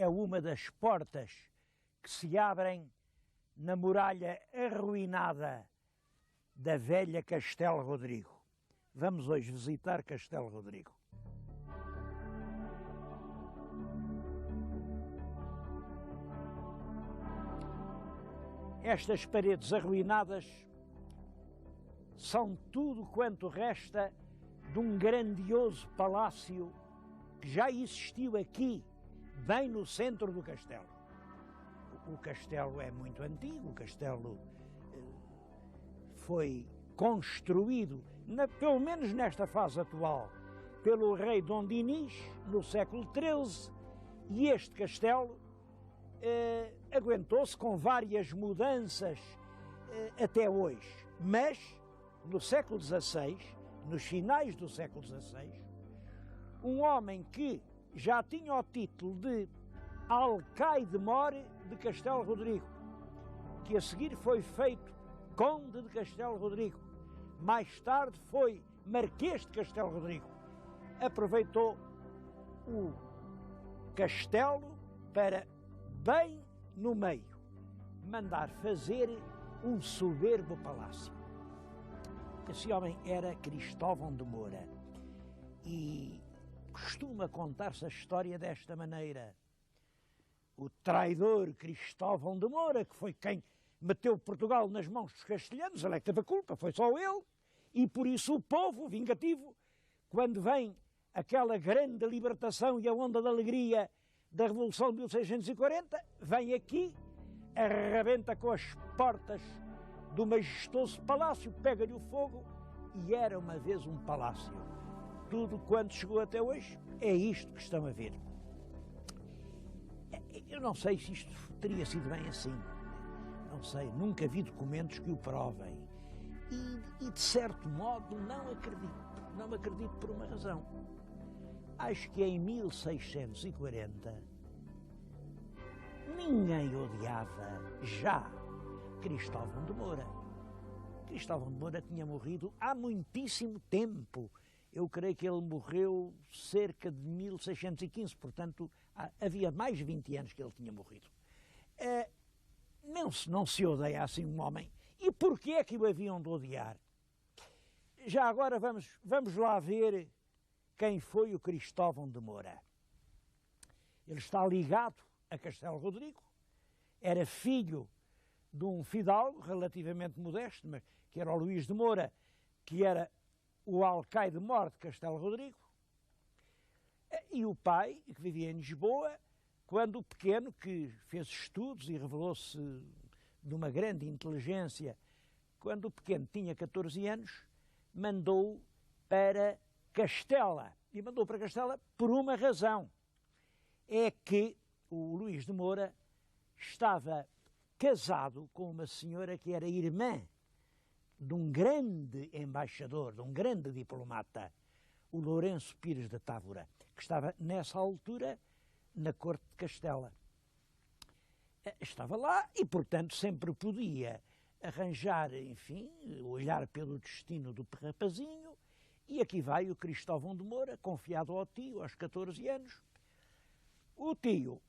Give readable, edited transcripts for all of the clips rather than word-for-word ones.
é uma das portas que se abrem na muralha arruinada da velha Castelo Rodrigo. Vamos hoje visitar Castelo Rodrigo. Estas paredes arruinadas são tudo quanto resta de um grandioso palácio que já existiu aqui, bem no centro do castelo. O castelo é muito antigo, o castelo foi construído, pelo menos nesta fase atual, pelo rei Dom Dinis, no século XIII, e este castelo aguentou-se com várias mudanças até hoje. Mas, no século XVI, nos finais do século XVI, um homem que já tinha o título de Alcaide-Mor de Castelo Rodrigo, que a seguir foi feito Conde de Castelo Rodrigo, mais tarde foi Marquês de Castelo Rodrigo, aproveitou o castelo para, bem no meio, mandar fazer um soberbo palácio. Esse homem era Cristóvão de Moura e costuma contar-se a história desta maneira. O traidor Cristóvão de Moura, que foi quem meteu Portugal nas mãos dos castelhanos, ele é que teve a culpa, foi só ele, e por isso o povo vingativo, quando vem aquela grande libertação e a onda de alegria da Revolução de 1640, vem aqui, arrebenta com as portas do majestoso palácio, pega-lhe o fogo, e era uma vez um palácio. Tudo quanto chegou até hoje é isto que estão a ver. Eu não sei se isto teria sido bem assim. Não sei, nunca vi documentos que o provem. E de certo modo não acredito. Não acredito por uma razão. Acho que em 1640 ninguém odiava já Cristóvão de Moura. Cristóvão de Moura tinha morrido há muitíssimo tempo. Eu creio que ele morreu cerca de 1615, portanto, havia mais de 20 anos que ele tinha morrido. Não se odeia assim um homem. E porquê é que o haviam de odiar? Já agora vamos lá ver quem foi o Cristóvão de Moura. Ele está ligado a Castelo Rodrigo, era filho de um fidalgo relativamente modesto, mas que era o Luís de Moura, que era o Alcaide-Mor de Castelo Rodrigo, e o pai, que vivia em Lisboa, quando o pequeno, que fez estudos e revelou-se de uma grande inteligência, quando o pequeno tinha 14 anos, mandou para Castela. E mandou para Castela por uma razão. É que o Luís de Moura estava casado com uma senhora que era irmã de um grande embaixador, de um grande diplomata, o Lourenço Pires de Távora, que estava nessa altura na corte de Castela. Estava lá e, portanto, sempre podia arranjar, enfim, olhar pelo destino do rapazinho, e aqui vai o Cristóvão de Moura, confiado ao tio, aos 14 anos. O tio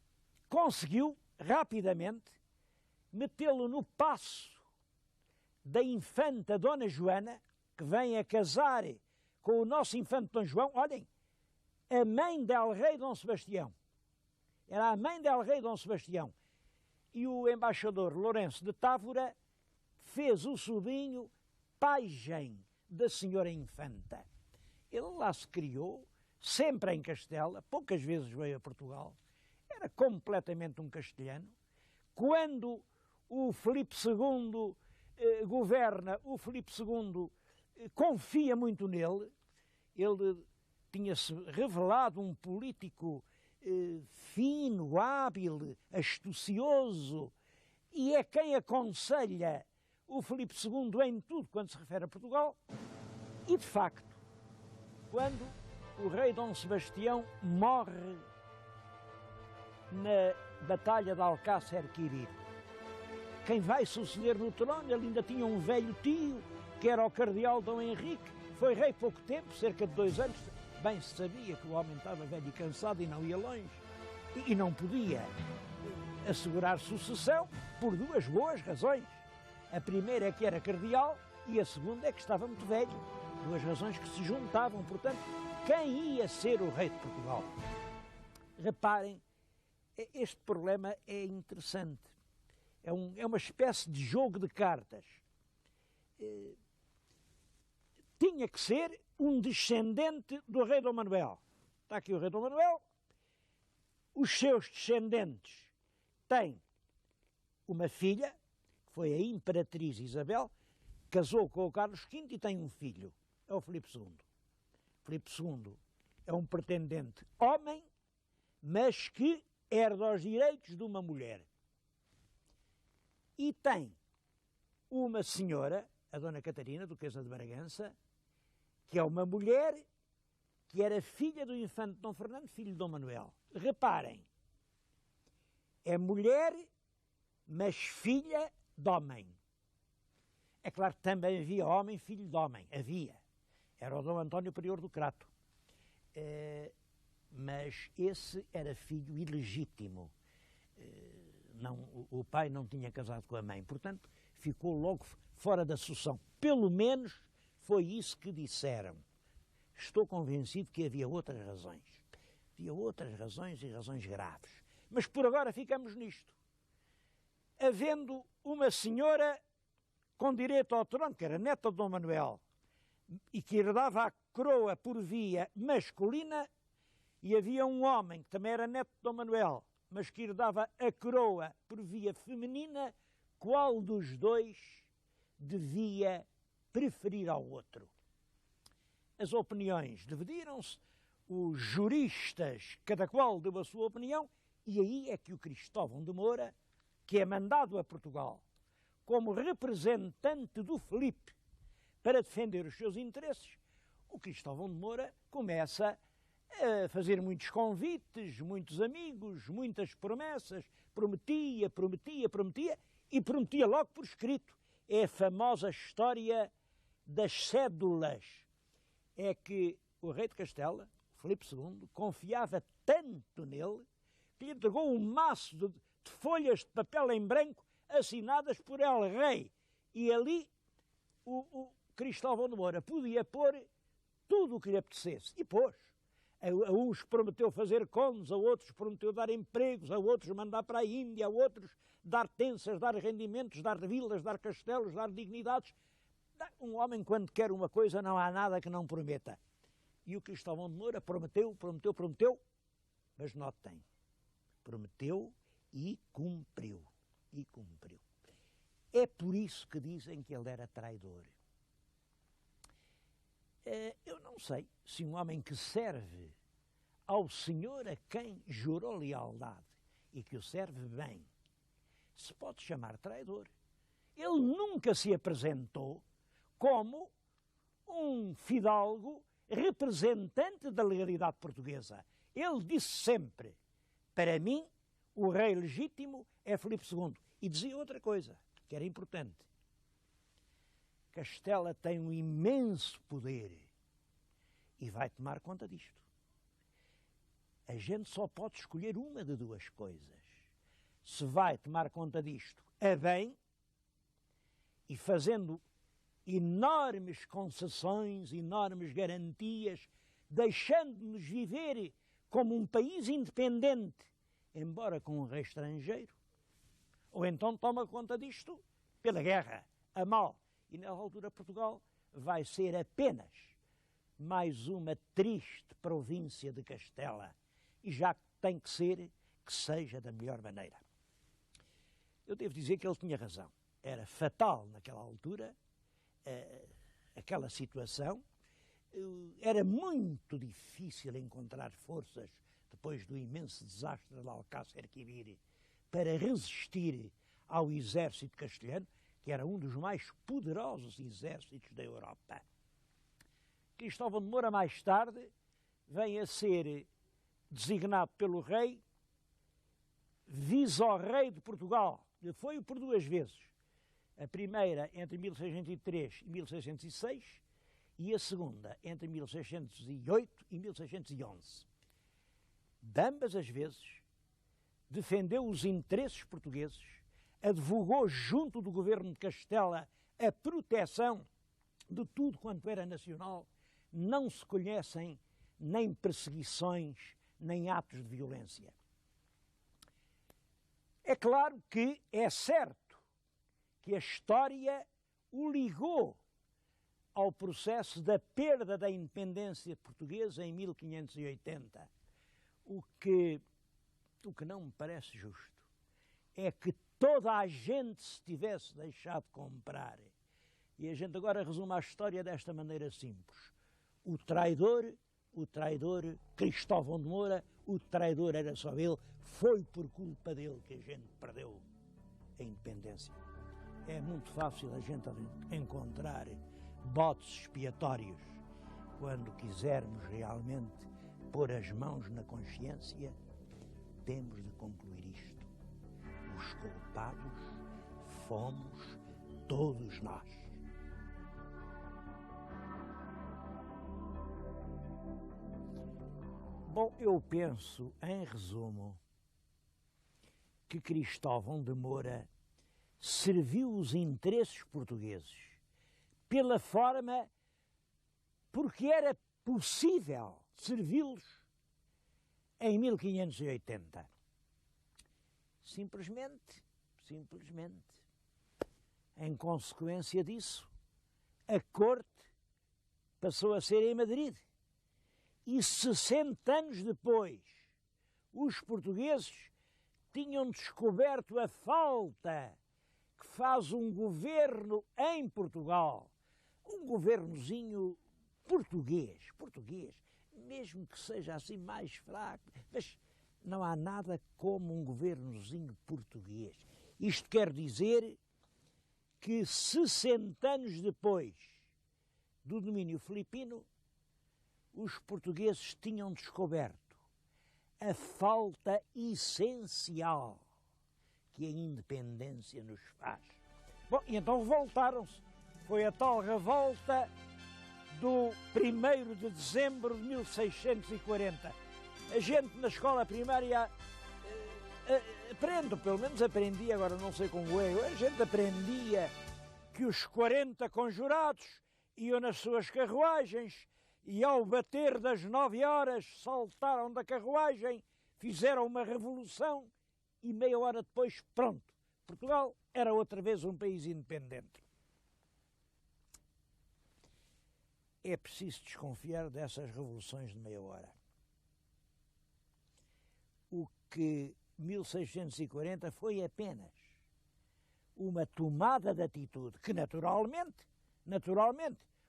conseguiu, rapidamente, metê-lo no paço da infanta Dona Joana, que vem a casar com o nosso infante Dom João. Olhem, a mãe del rei Dom Sebastião. Era a mãe del rei Dom Sebastião. E o embaixador Lourenço de Távora fez o sobrinho pajem da senhora infanta. Ele lá se criou, sempre em Castela, poucas vezes veio a Portugal, era completamente um castelhano. Quando o Filipe II governa, o Filipe II confia muito nele. Ele tinha-se revelado um político fino, hábil, astucioso, e é quem aconselha o Filipe II em tudo quando se refere a Portugal. E, de facto, quando o rei Dom Sebastião morre na Batalha de Alcácer Quibir, quem vai suceder no trono, ele ainda tinha um velho tio, que era o cardeal Dom Henrique, foi rei pouco tempo, cerca de 2 anos, bem se sabia que o homem estava velho e cansado e não ia longe. e não podia assegurar sucessão por duas boas razões. A primeira é que era cardeal e a segunda é que estava muito velho. Duas razões que se juntavam, portanto, quem ia ser o rei de Portugal? Reparem, este problema é interessante. É uma espécie de jogo de cartas. Tinha que ser um descendente do rei Dom Manuel. Está aqui o rei Dom Manuel. Os seus descendentes têm uma filha, que foi a Imperatriz Isabel, casou com o Carlos V e tem um filho, é o Filipe II. Filipe II é um pretendente homem, mas que herda os direitos de uma mulher. E tem uma senhora, a Dona Catarina, duquesa de Bragança, que é uma mulher que era filha do infante Dom Fernando, filho de Dom Manuel. Reparem, é mulher, mas filha de homem. É claro que também havia homem, filho de homem. Havia. Era o Dom António Prior do Crato. Mas esse era filho ilegítimo. O pai não tinha casado com a mãe. Portanto, ficou logo fora da sucessão. Pelo menos foi isso que disseram. Estou convencido que havia outras razões. Havia outras razões e razões graves. Mas por agora ficamos nisto. Havendo uma senhora com direito ao trono, que era neta de Dom Manuel, e que herdava a coroa por via masculina, e havia um homem que também era neto de Dom Manuel, mas que herdava a coroa por via feminina, qual dos dois devia preferir ao outro? As opiniões dividiram-se, os juristas, cada qual deu a sua opinião, e aí é que o Cristóvão de Moura, que é mandado a Portugal como representante do Filipe para defender os seus interesses, o Cristóvão de Moura começa a fazer muitos convites, muitos amigos, muitas promessas, prometia e prometia logo por escrito. É a famosa história das cédulas. É que o rei de Castela, Filipe II, confiava tanto nele que lhe entregou um maço de folhas de papel em branco assinadas por El Rei. E ali o Cristóvão de Moura podia pôr tudo o que lhe apetecesse. E pôs. A uns prometeu fazer condes, a outros prometeu dar empregos, a outros mandar para a Índia, a outros dar tensas, dar rendimentos, dar vilas, dar castelos, dar dignidades. Um homem, quando quer uma coisa, não há nada que não prometa. E o Cristóvão de Moura prometeu, mas notem, prometeu e cumpriu. É por isso que dizem que ele era traidor. Eu não sei se um homem que serve ao Senhor a quem jurou lealdade e que o serve bem, se pode chamar traidor. Ele nunca se apresentou como um fidalgo representante da legalidade portuguesa. Ele disse sempre, para mim, o rei legítimo é Filipe II. E dizia outra coisa, que era importante. Castela tem um imenso poder e vai tomar conta disto. A gente só pode escolher uma de duas coisas. Se vai tomar conta disto a bem e fazendo enormes concessões, enormes garantias, deixando-nos viver como um país independente, embora com um rei estrangeiro, ou então toma conta disto pela guerra, a mal. E nessa altura Portugal vai ser apenas mais uma triste província de Castela, e já tem que ser, que seja da melhor maneira. Eu devo dizer que ele tinha razão. Era fatal naquela altura, aquela situação. Era muito difícil encontrar forças, depois do imenso desastre de Alcácer Quibir, para resistir ao exército castelhano, que era um dos mais poderosos exércitos da Europa. Cristóvão de Moura, mais tarde, vem a ser designado pelo rei vice-rei de Portugal. Foi por duas vezes. A primeira entre 1603 e 1606 e a segunda entre 1608 e 1611. De ambas as vezes, defendeu os interesses portugueses, advogou junto do governo de Castela a proteção de tudo quanto era nacional. Não se conhecem nem perseguições, nem atos de violência. É claro que é certo que a história o ligou ao processo da perda da independência portuguesa em 1580. O que não me parece justo é que toda a gente se tivesse deixado comprar. E a gente agora resume a história desta maneira simples. O traidor Cristóvão de Moura, o traidor era só ele, foi por culpa dele que a gente perdeu a independência. É muito fácil a gente encontrar botes expiatórios. Quando quisermos realmente pôr as mãos na consciência, temos de concluir isto. Os culpados fomos todos nós. Bom, eu penso, em resumo, que Cristóvão de Moura serviu os interesses portugueses pela forma porque era possível servi-los em 1580. Simplesmente, em consequência disso, a corte passou a ser em Madrid. E 60 anos depois, os portugueses tinham descoberto a falta que faz um governo em Portugal, um governozinho português, mesmo que seja assim mais fraco, mas não há nada como um governozinho português. Isto quer dizer que 60 anos depois do domínio filipino, os portugueses tinham descoberto a falta essencial que a independência nos faz. Bom, e então revoltaram-se. Foi a tal revolta do 1º de dezembro de 1640. A gente na escola primária aprende, pelo menos aprendi, agora não sei como é, a gente aprendia que os 40 conjurados iam nas suas carruagens e ao bater das 9 horas saltaram da carruagem, fizeram uma revolução e meia hora depois, pronto, Portugal era outra vez um país independente. É preciso desconfiar dessas revoluções de meia hora. O que 1640 foi apenas uma tomada de atitude que naturalmente,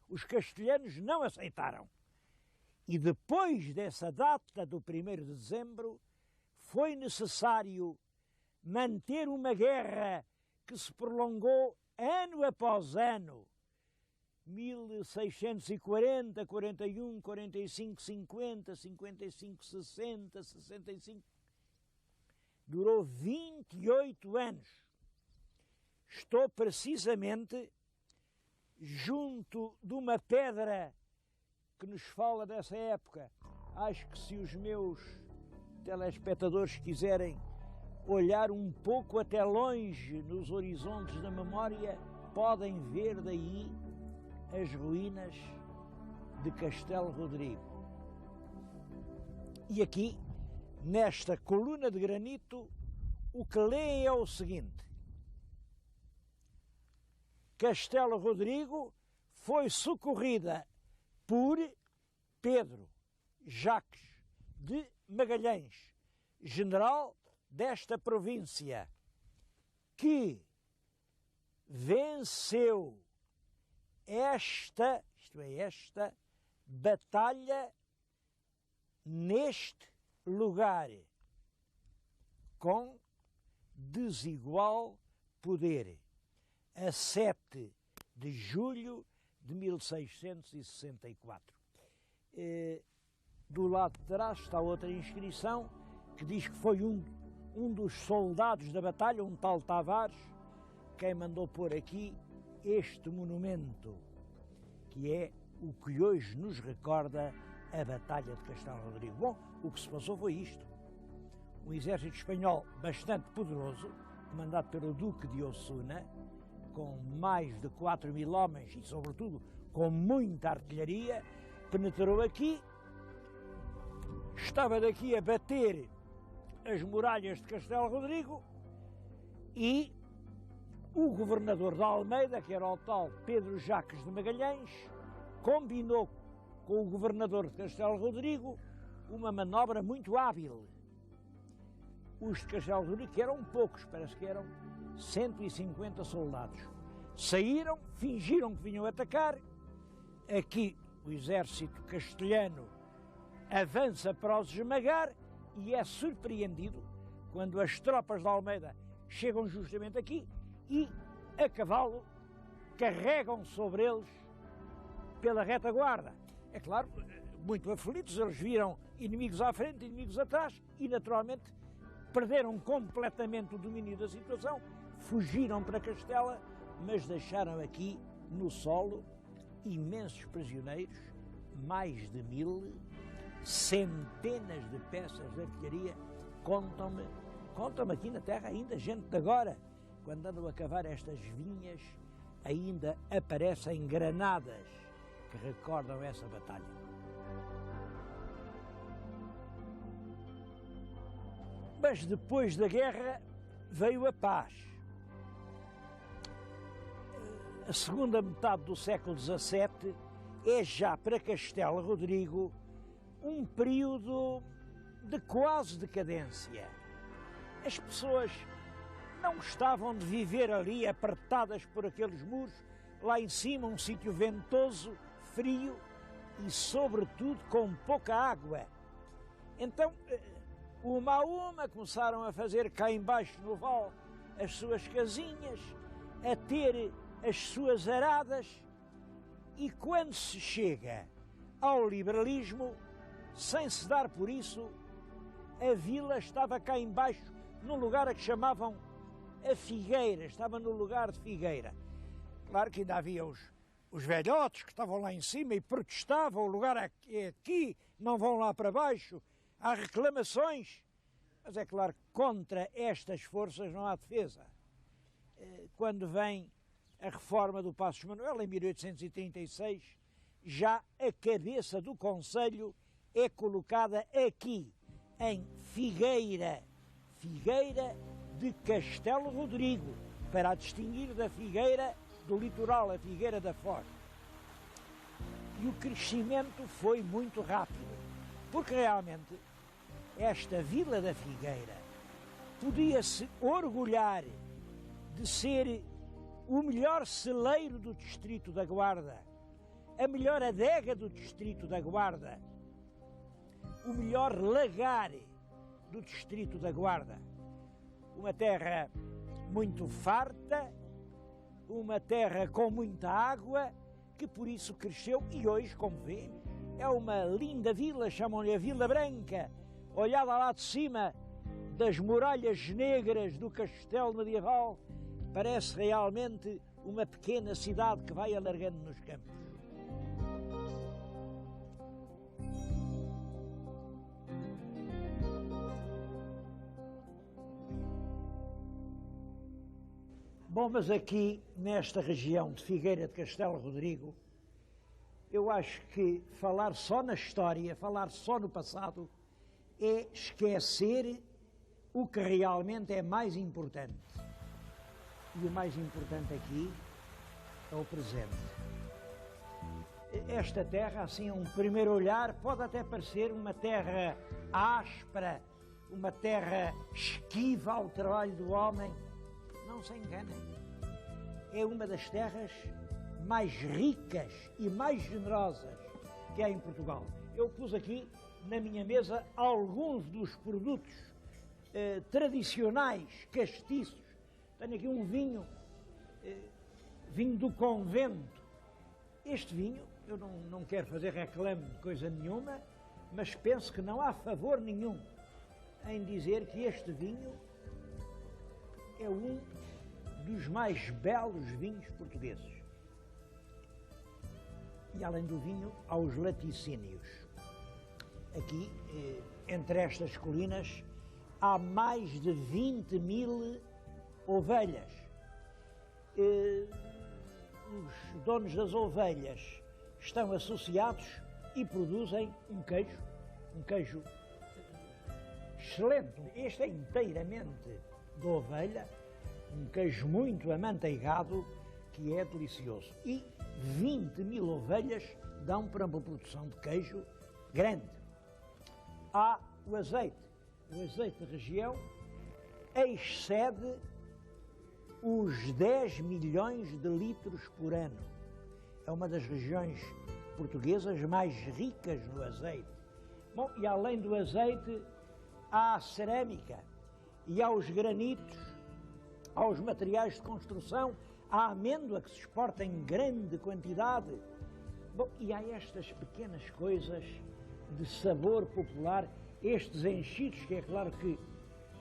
os castelhanos não aceitaram. E depois dessa data do 1º de dezembro, foi necessário manter uma guerra que se prolongou ano após ano. 1640, 41, 45, 50, 55, 60, 65. Durou 28 anos. Estou precisamente junto de uma pedra que nos fala dessa época. Acho que se os meus telespectadores quiserem olhar um pouco até longe nos horizontes da memória, podem ver daí as ruínas de Castelo Rodrigo. E aqui, nesta coluna de granito, o que leem é o seguinte: Castelo Rodrigo foi socorrida por Pedro Jacques de Magalhães, general desta província, que venceu esta batalha neste lugar com desigual poder, a 7 de julho de 1664. Do lado de trás está outra inscrição que diz que foi um dos soldados da batalha, um tal Tavares, quem mandou pôr aqui este monumento, que é o que hoje nos recorda a Batalha de Castelo Rodrigo. Bom, o que se passou foi isto. um exército espanhol bastante poderoso, comandado pelo Duque de Osuna, com mais de 4.000 homens e, sobretudo, com muita artilharia, penetrou aqui, estava daqui a bater as muralhas de Castelo Rodrigo e o governador da Almeida, que era o tal Pedro Jacques de Magalhães, combinou com o governador de Castelo Rodrigo uma manobra muito hábil. Os de Castelo Rodrigo, que eram poucos, parece que eram 150 soldados, saíram, fingiram que vinham atacar. Aqui o exército castelhano avança para os esmagar e é surpreendido quando as tropas da Almeida chegam justamente aqui e, a cavalo, carregam sobre eles pela retaguarda. É claro, muito aflitos, eles viram inimigos à frente, inimigos atrás e, naturalmente, perderam completamente o domínio da situação, fugiram para Castela, mas deixaram aqui, no solo, imensos prisioneiros, mais de 1.000, centenas de peças de artilharia. Contam-me aqui na terra ainda gente de agora, quando andam a cavar estas vinhas, ainda aparecem granadas que recordam essa batalha. Mas depois da guerra veio a paz. A segunda metade do século XVII é já para Castelo Rodrigo um período de quase decadência. As pessoas não gostavam de viver ali apertadas por aqueles muros, lá em cima um sítio ventoso, frio e, sobretudo, com pouca água. Então, uma a uma começaram a fazer cá embaixo no vale as suas casinhas, a ter as suas aradas, e quando se chega ao liberalismo, sem se dar por isso, a vila estava cá embaixo num lugar a que chamavam a Figueira, estava no lugar de Figueira. Claro que ainda havia os velhotes que estavam lá em cima e protestavam, o lugar é aqui, não vão lá para baixo, há reclamações. Mas é claro que contra estas forças não há defesa. Quando vem a reforma do Passos Manuel, em 1836, já a cabeça do concelho é colocada aqui, em Figueira, Figueira de Castelo Rodrigo, para a distinguir da Figueira do litoral, a Figueira da Foz. E o crescimento foi muito rápido, porque realmente esta Vila da Figueira podia-se orgulhar de ser o melhor celeiro do distrito da Guarda, a melhor adega do distrito da Guarda, o melhor lagar do distrito da Guarda. Uma terra muito farta, uma terra com muita água, que por isso cresceu e hoje, como vê, é uma linda vila, chamam-lhe a Vila Branca, olhada lá de cima das muralhas negras do castelo medieval, parece realmente uma pequena cidade que vai alargando nos campos. Bom, mas aqui, nesta região de Figueira de Castelo Rodrigo, eu acho que falar só na história, falar só no passado, é esquecer o que realmente é mais importante. E o mais importante aqui é o presente. Esta terra, assim, a um primeiro olhar, pode até parecer uma terra áspera, uma terra esquiva ao trabalho do homem. Não se enganem. É uma das terras mais ricas e mais generosas que há em Portugal. Eu pus aqui na minha mesa alguns dos produtos tradicionais, castiços. Tenho aqui um vinho, vinho do convento. Este vinho, eu não quero fazer reclame de coisa nenhuma, mas penso que não há favor nenhum em dizer que este vinho é um dos mais belos vinhos portugueses. E além do vinho, há os laticínios. Aqui, entre estas colinas, há mais de 20 mil ovelhas. Os donos das ovelhas estão associados e produzem um queijo excelente. Este é inteiramente de ovelha, um queijo muito amanteigado, que é delicioso. E 20 mil ovelhas dão para uma produção de queijo grande. Há o azeite. O azeite da região excede os 10 milhões de litros por ano. É uma das regiões portuguesas mais ricas no azeite. Bom, e além do azeite, há a cerâmica e há os granitos, há os materiais de construção, há a amêndoa que se exporta em grande quantidade. Bom, e há estas pequenas coisas de sabor popular, estes enchidos, que é claro que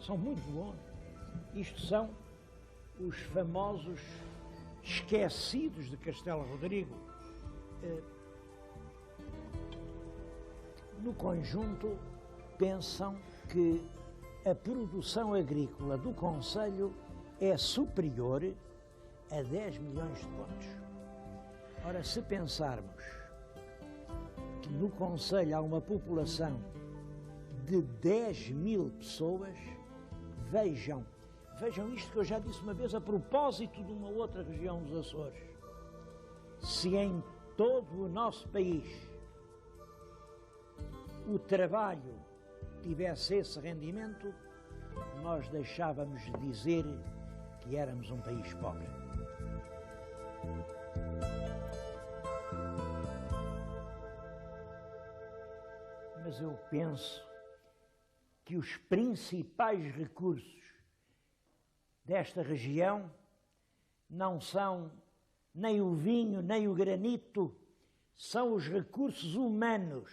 são muito bons. Isto são os famosos esquecidos de Castelo Rodrigo. No conjunto, pensam que a produção agrícola do concelho é superior a 10 milhões de contos. Ora, se pensarmos que no concelho há uma população de 10 mil pessoas, vejam isto que eu já disse uma vez a propósito de uma outra região dos Açores. Se em todo o nosso país o trabalho tivesse esse rendimento, nós deixávamos de dizer que éramos um país pobre. Mas eu penso que os principais recursos desta região não são nem o vinho, nem o granito, são os recursos humanos.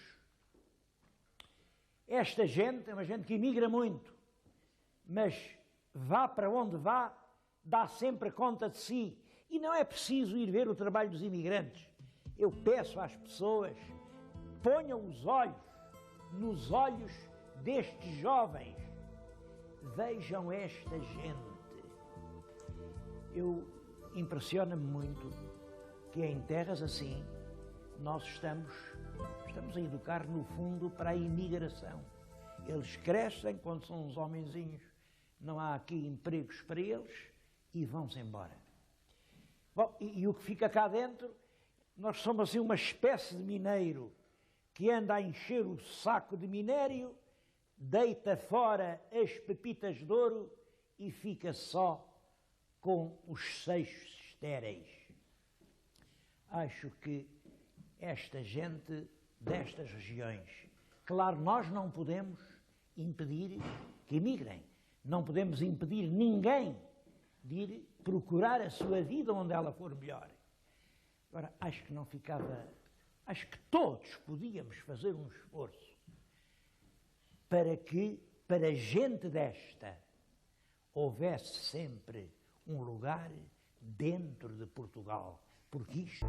Esta gente é uma gente que emigra muito, mas vá para onde vá, dá sempre conta de si. E não é preciso ir ver o trabalho dos imigrantes. Eu peço às pessoas, ponham os olhos nos olhos destes jovens. Vejam esta gente. Impressiona-me muito que em terras assim nós estamos a educar no fundo para a imigração. Eles crescem quando são uns homenzinhos, não há aqui empregos para eles e vão-se embora. Bom, e o que fica cá dentro, nós somos assim uma espécie de mineiro que anda a encher o saco de minério, deita fora as pepitas de ouro e fica só com os seixos estéreis. Acho que esta gente destas regiões, claro, nós não podemos impedir que emigrem, não podemos impedir ninguém de ir procurar a sua vida onde ela for melhor. Agora, acho que todos podíamos fazer um esforço para que, para gente desta, houvesse sempre um lugar dentro de Portugal, porque isto